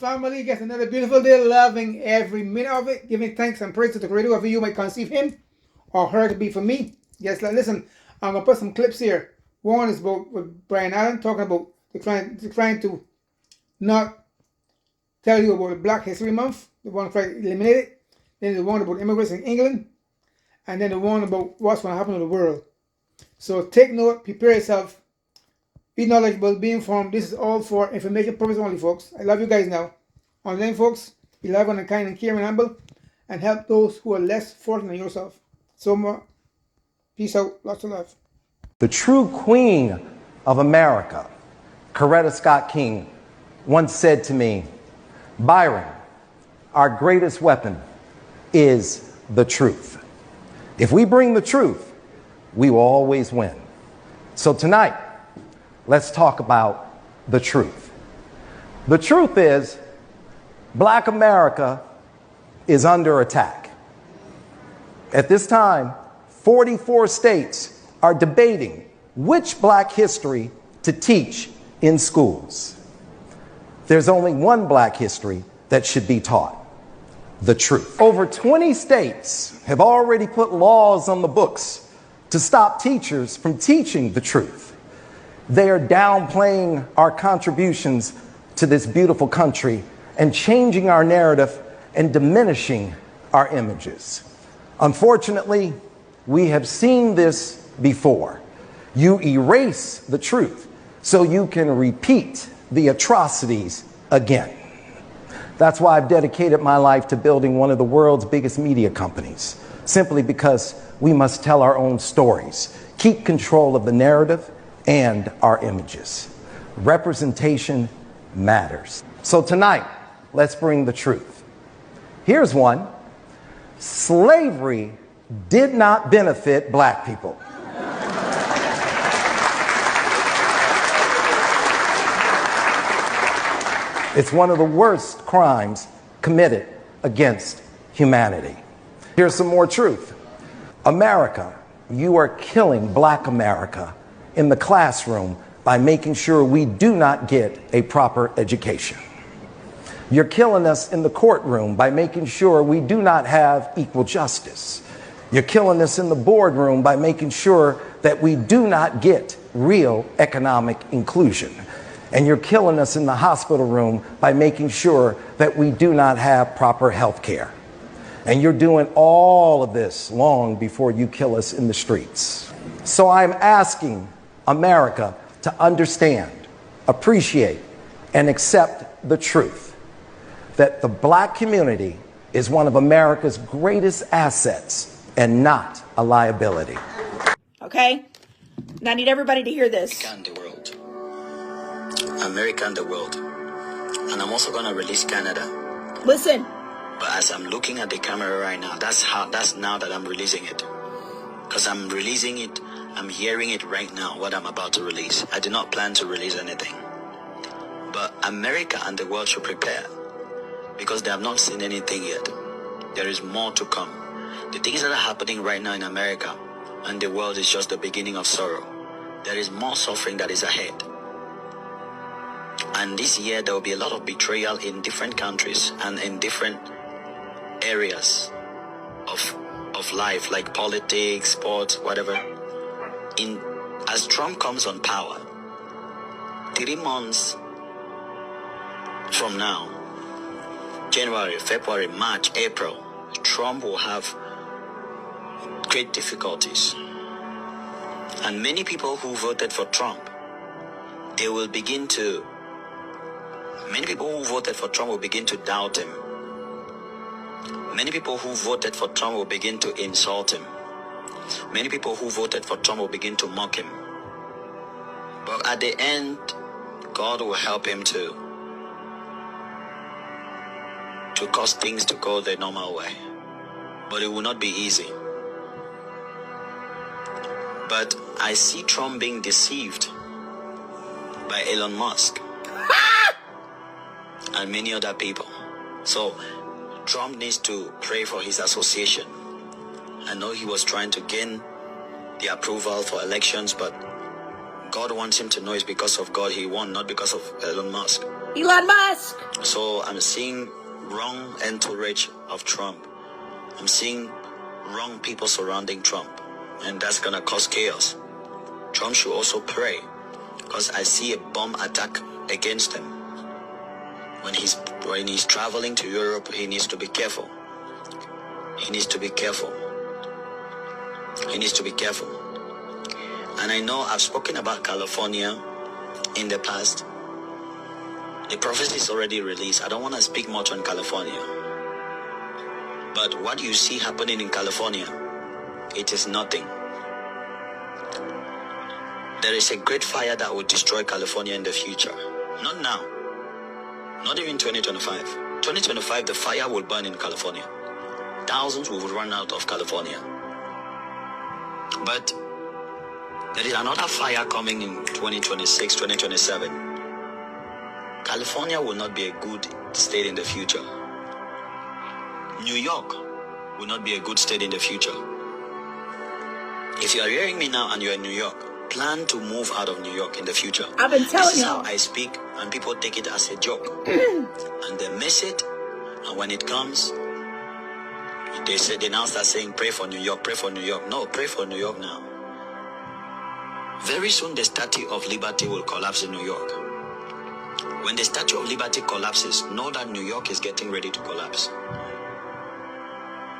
family gets another beautiful day, loving every minute of it, giving thanks and praise to the Creator, whoever you might conceive Him or her to be for me. Yes, listen, I'm going to put some clips here. One is about with Brian Allen talking about trying to not tell you about the Black History Month, the one trying to eliminate it. Then the one about immigrants in England, and then the one about what's going to happen to the world. So take note, prepare yourself, be knowledgeable, be informed. This is all for information purpose only, folks. I love you guys now. On then, folks, be loving and kind and caring and humble, and help those who are less fortunate than yourself. So more. Peace out. Lots of love. The true queen of America, Coretta Scott King, once said to me, Byron, our greatest weapon is the truth. If we bring the truth, we will always win. So tonight, let's talk about the truth. The truth is, Black America is under attack. At this time, 44 states are debating which Black history to teach in schools. There's only one Black history that should be taught: the truth. Over 20 states have already put laws on the books to stop teachers from teaching the truth. They are downplaying our contributions to this beautiful country and changing our narrative and diminishing our images. Unfortunately, we have seen this before. You erase the truth so you can repeat the atrocities again. That's why I've dedicated my life to building one of the world's biggest media companies, simply because we must tell our own stories, keep control of the narrative and our images. Representation matters. So tonight, let's bring the truth. Here's one. Slavery did not benefit Black people. It's one of the worst crimes committed against humanity. Here's some more truth. America, you are killing Black America in the classroom by making sure we do not get a proper education. You're killing us in the courtroom by making sure we do not have equal justice. You're killing us in the boardroom by making sure that we do not get real economic inclusion. And you're killing us in the hospital room by making sure that we do not have proper health care. And you're doing all of this long before you kill us in the streets. So I'm asking America to understand, appreciate, and accept the truth that the Black community is one of America's greatest assets and not a liability. Okay? Now I need everybody to hear this. America and the world. And I'm also gonna release Canada. Listen. But as I'm looking at the camera right now, that's now that I'm releasing it. Because I'm releasing it, I'm hearing it right now, what I'm about to release. I did not plan to release anything. But America and the world should prepare. Because they have not seen anything yet. There is more to come. The things that are happening right now in America and the world is just the beginning of sorrow. There is more suffering that is ahead. And this year there will be a lot of betrayal in different countries and in different areas of life, like politics, sports, whatever. As Trump comes on power, 3 months from now, January, February, March, April, Trump will have great difficulties. And many people who voted for Trump, many people who voted for Trump will begin to doubt him. Many people who voted for Trump will begin to insult him. Many people who voted for Trump will begin to mock him. But at the end, God will help him to cause things to go the normal way. But it will not be easy. But I see Trump being deceived by Elon Musk and many other people. So Trump needs to pray for his association. I know he was trying to gain the approval for elections, but God wants him to know it's because of God he won, not because of Elon Musk. Elon Musk. So I'm seeing wrong entourage of Trump. I'm seeing wrong people surrounding Trump, and that's gonna cause chaos. Trump should also pray, because I see a bomb attack against him. When he's traveling to Europe, he needs to be careful. He needs to be careful. He needs to be careful. And I know I've spoken about California in the past. The prophecy is already released. I don't want to speak much on California. But what you see happening in California, it is nothing. There is a great fire that will destroy California in the future. Not now. Not even 2025. 2025, the fire will burn in California. Thousands will run out of California. But there is another fire coming in 2026, 2027. California will not be a good state in the future. New York will not be a good state in the future. If you are hearing me now and you're in New York, plan to move out of New York in the future. I've been telling This is you. how I speak, and people take it as a joke. And they miss it, and when it comes, they now start saying, pray for New York, pray for New York. No, pray for New York now. Very soon the Statue of Liberty will collapse in New York. When the Statue of Liberty collapses, know that New York is getting ready to collapse.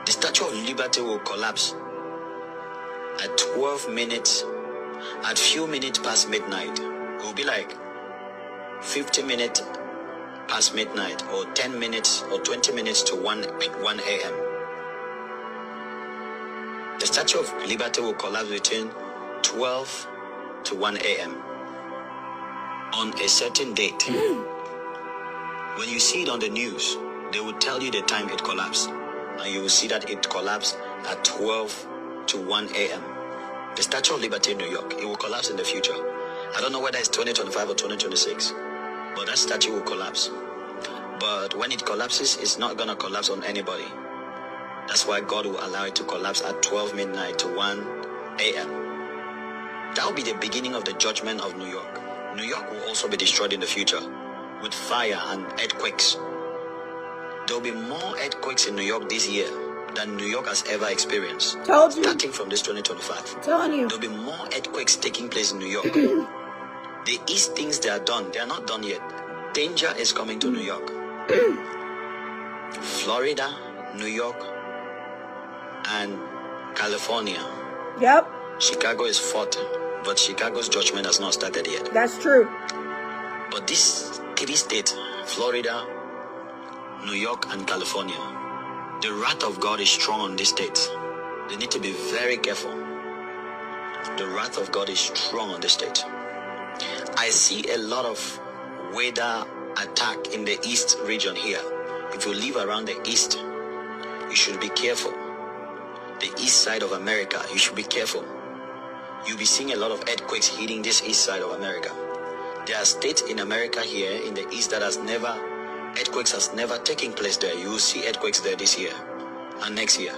The Statue of Liberty will collapse at 12 minutes, at few minutes past midnight. It will be like 50 minutes past midnight, or 10 minutes or 20 minutes to 1 a.m. The Statue of Liberty will collapse between 12 to 1 a.m. on a certain date. When you see it on the news, they will tell you the time it collapsed, and you will see that it collapsed at 12 to 1 a.m. The Statue of Liberty in New York, it will collapse in the future. I don't know whether it's 2025 or 2026, but that statue will collapse. But when it collapses, it's not going to collapse on anybody. That's why God will allow it to collapse at 12 midnight to 1 a.m. That will be the beginning of the judgment of New York. New York will also be destroyed in the future with fire and earthquakes. There will be more earthquakes in New York this year than New York has ever experienced. Told you. Starting from this 2025. Telling you. There will be more earthquakes taking place in New York. The east things they are done. They are not done yet. Danger is coming to New York. Florida, New York, and California. Yep, Chicago is fought, but Chicago's judgment has not started yet. that's true. But these three states, Florida, New York, and California, the wrath of God is strong on these states. They need to be very careful. The wrath of God is strong on the state. I see a lot of weather attack in the east region here. If you live around the east, you should be careful. The east side of America, you should be careful. You'll be seeing a lot of earthquakes hitting this east side of America. There are states in America here in the east that earthquakes has never taken place there. You will see earthquakes there this year and next year.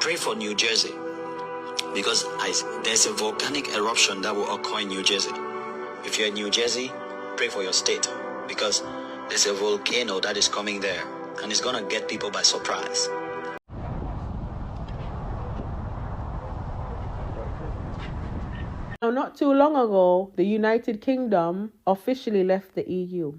Pray for New Jersey, because there's a volcanic eruption that will occur in New Jersey. If you're in New Jersey, pray for your state, because there's a volcano that is coming there, and it's going to get people by surprise. Now, not too long ago, the United Kingdom officially left the EU.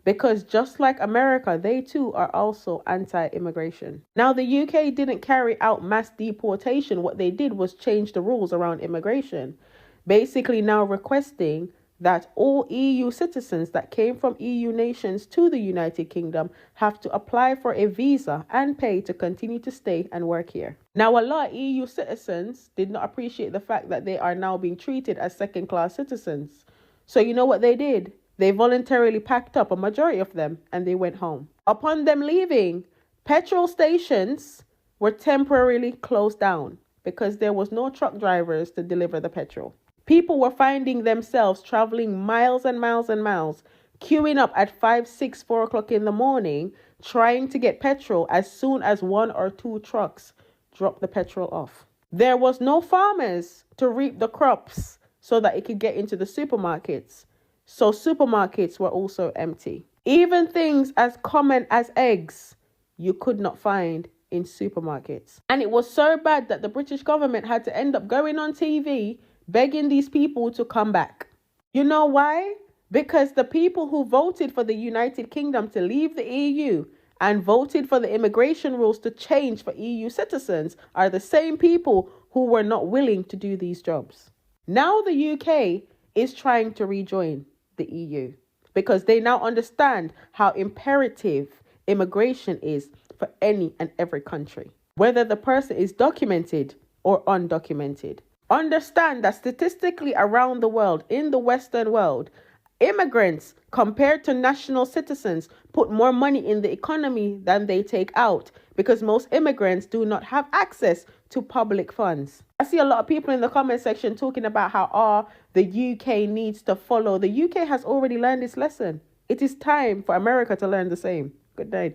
Because just like America, they too are also anti-immigration. Now, the UK didn't carry out mass deportation. What they did was change the rules around immigration. Basically now requesting that all EU citizens that came from EU nations to the United Kingdom have to apply for a visa and pay to continue to stay and work here. Now, a lot of EU citizens did not appreciate the fact that they are now being treated as second-class citizens. So you know what they did? They voluntarily packed up, a majority of them, and they went home. Upon them leaving, petrol stations were temporarily closed down because there was no truck drivers to deliver the petrol. People were finding themselves traveling miles and miles and miles, queuing up at 5, 6, 4 o'clock in the morning, trying to get petrol as soon as 1 or 2 trucks dropped the petrol off. There was no farmers to reap the crops so that it could get into the supermarkets. So supermarkets were also empty. Even things as common as eggs, you could not find in supermarkets. And it was so bad that the British government had to end up going on TV begging these people to come back. You know why? Because the people who voted for the United Kingdom to leave the EU and voted for the immigration rules to change for EU citizens are the same people who were not willing to do these jobs. Now the UK is trying to rejoin the EU because they now understand how imperative immigration is for any and every country, whether the person is documented or undocumented. Understand that statistically around the world, in the Western world, immigrants compared to national citizens put more money in the economy than they take out because most immigrants do not have access to public funds. I see a lot of people in the comment section talking about how the UK needs to follow. The UK has already learned its lesson. It is time for America to learn the same. Good day.